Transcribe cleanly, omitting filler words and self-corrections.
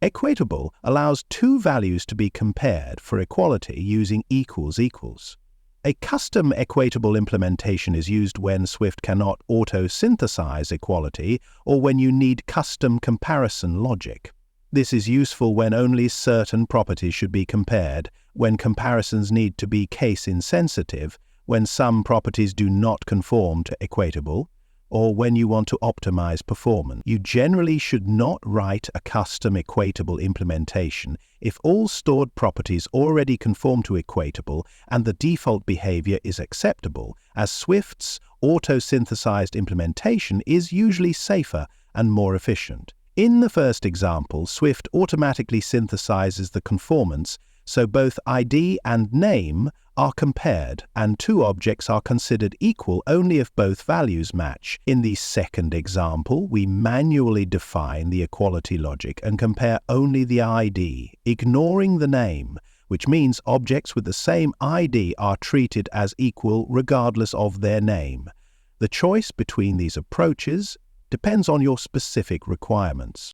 Equatable allows two values to be compared for equality using equals equals. A custom equatable implementation is used when Swift cannot auto-synthesize equality or when you need custom comparison logic. This is useful when only certain properties should be compared, when comparisons need to be case-insensitive, when some properties do not conform to equatable, or when you want to optimize performance. You generally should not write a custom equatable implementation if all stored properties already conform to equatable and the default behavior is acceptable, as Swift's auto-synthesized implementation is usually safer and more efficient. In the first example, Swift automatically synthesizes the conformance, so both ID and name are compared, and two objects are considered equal only if both values match. In the second example, we manually define the equality logic and compare only the ID, ignoring the name, which means objects with the same ID are treated as equal regardless of their name. The choice between these approaches depends on your specific requirements.